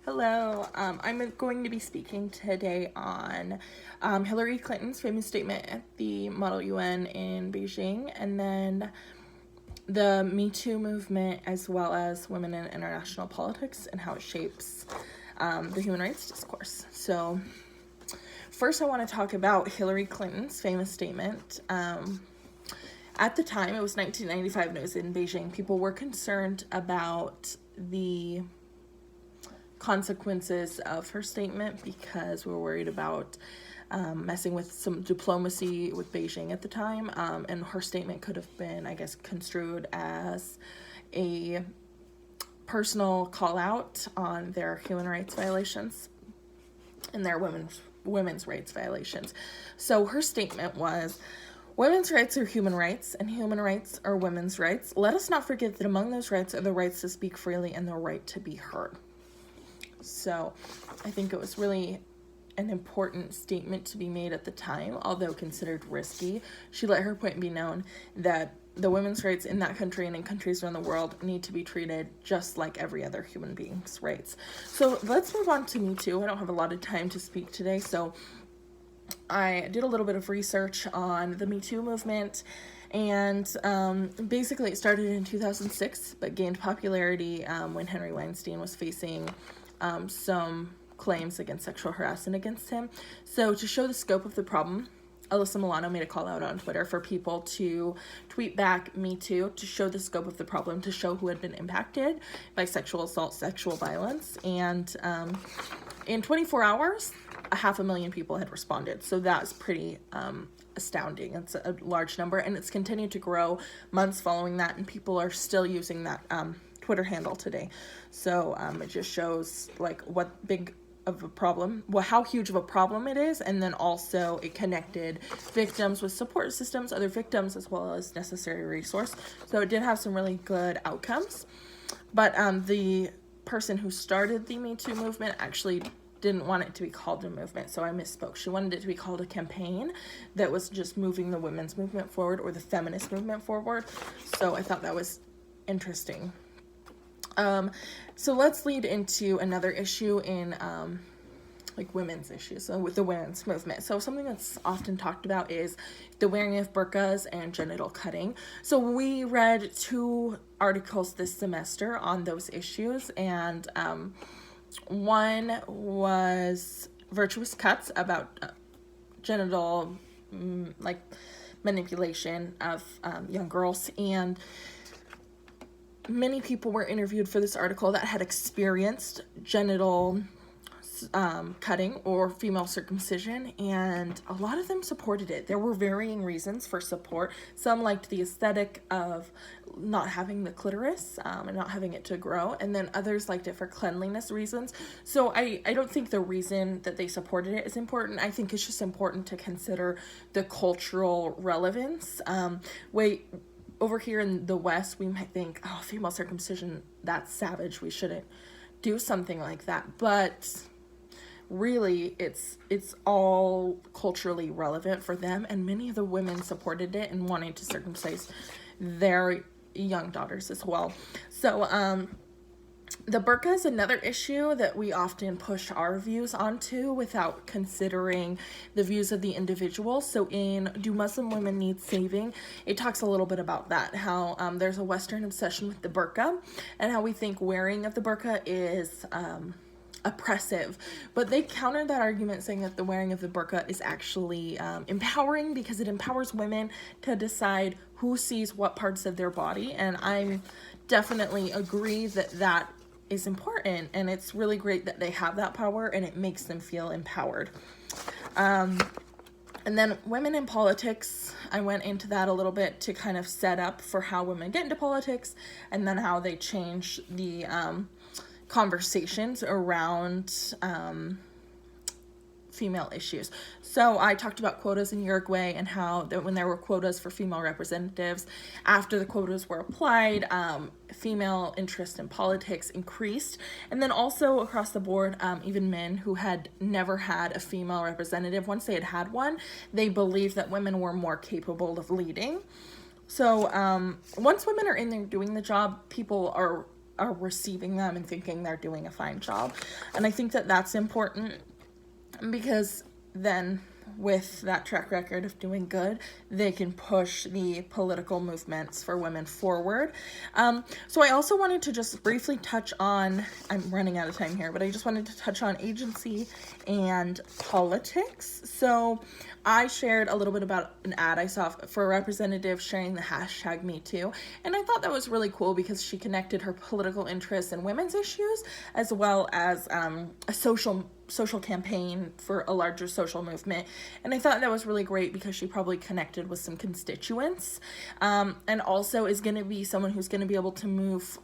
Hello, I'm going to be speaking today on Hillary Clinton's famous statement at the Model UN in Beijing, and then the Me Too movement, as well as women in international politics and how it shapes the human rights discourse. So, first, I want to talk about Hillary Clinton's famous statement. At the time, it was 1995 and it was in Beijing. People were concerned about the consequences of her statement because we were worried about messing with some diplomacy with Beijing at the time, and her statement could have been, I guess, construed as a personal call out on their human rights violations and their women's rights violations. So her statement was, "Women's rights are human rights, and human rights are women's rights. Let us not forget that among those rights are the rights to speak freely and the right to be heard." So I think it was really an important statement to be made at the time, although considered risky. She let her point be known that the women's rights in that country and in countries around the world need to be treated just like every other human being's rights. So let's move on to Me Too. I don't have a lot of time to speak today, so I did a little bit of research on the Me Too movement, and basically it started in 2006 but gained popularity when Harvey Weinstein was facing some claims against sexual harassment against him. So to show the scope of the problem, Alyssa Milano made a call out on Twitter for people to tweet back Me Too to show the scope of the problem, to show who had been impacted by sexual assault, sexual violence. And in 24 hours, 500,000 people had responded. So that's pretty astounding. It's a large number, and it's continued to grow months following that, and people are still using that Twitter handle today. So it just shows like what big of a problem, well, how huge of a problem it is, and then also it connected victims with support systems, other victims, as well as necessary resource. So it did have some really good outcomes. But the person who started the Me Too movement actually didn't want it to be called a movement, so I misspoke. She wanted it to be called a campaign that was just moving the women's movement forward, or the feminist movement forward. So I thought that was interesting. So let's lead into another issue in like women's issues, so with the women's movement. So something that's often talked about is the wearing of burqas and genital cutting. So we read 2 articles this semester on those issues, and one was Virtuous Cuts about genital like manipulation of young girls, and many people were interviewed for this article that had experienced genital cutting or female circumcision, and a lot of them supported it. There were varying reasons for support. Some liked the aesthetic of not having the clitoris and not having it to grow, and then others liked it for cleanliness reasons. So I don't think the reason that they supported it is important. I think it's just important to consider the cultural relevance. Over here in the West, we might think, oh, female circumcision, that's savage, we shouldn't do something like that. But really, it's all culturally relevant for them, and many of the women supported it and wanted to circumcise their young daughters as well. So the burqa is another issue that we often push our views onto without considering the views of the individual. So in Do Muslim Women Need Saving, it talks a little bit about that, how there's a Western obsession with the burqa and how we think wearing of the burqa is oppressive. But they countered that argument saying that the wearing of the burqa is actually empowering, because it empowers women to decide who sees what parts of their body. And I definitely agree that that is important, and it's really great that they have that power, and it makes them feel empowered. And then women in politics, I went into that a little bit to kind of set up for how women get into politics, and then how they change the conversations around female issues. So I talked about quotas in Uruguay, and how that when there were quotas for female representatives, after the quotas were applied, female interest in politics increased. And then also across the board, even men who had never had a female representative, once they had one, they believed that women were more capable of leading. So once women are in there doing the job, people are are receiving them and thinking they're doing a fine job. And I think that that's important, because then with that track record of doing good, they can push the political movements for women forward. So I also wanted to just briefly touch on, I'm running out of time here, but I just wanted to touch on agency and politics. So I shared a little bit about an ad I saw for a representative sharing the hashtag #MeToo, and I thought that was really cool because she connected her political interests in women's issues as well as a social campaign for a larger social movement. And I thought that was really great because she probably connected with some constituents, and also is going to be someone who's going to be able to move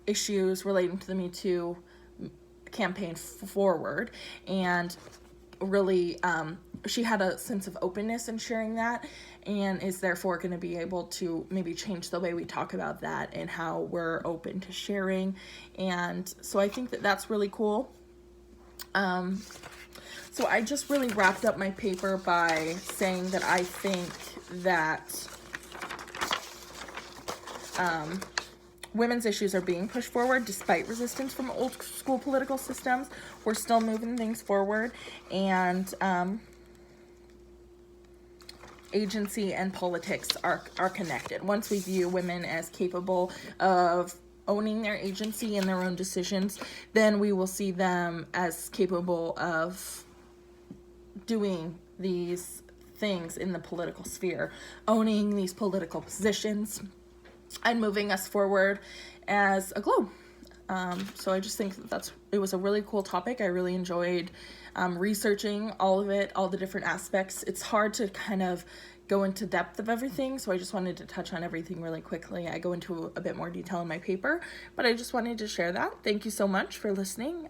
issues relating to the Me Too campaign forward. And really, she had a sense of openness in sharing that, and is therefore going to be able to maybe change the way we talk about that and how we're open to sharing. And so I think that that's really cool. So I just really wrapped up my paper by saying that I think that women's issues are being pushed forward despite resistance from old school political systems. We're still moving things forward, and agency and politics are connected. Once we view women as capable of owning their agency and their own decisions, then we will see them as capable of doing these things in the political sphere, owning these political positions, and moving us forward as a globe. So I just think that it was a really cool topic. I really enjoyed researching all of it, all the different aspects. It's hard to kind of go into depth of everything, so I just wanted to touch on everything really quickly. I go into a bit more detail in my paper, but I just wanted to share that. Thank you so much for listening.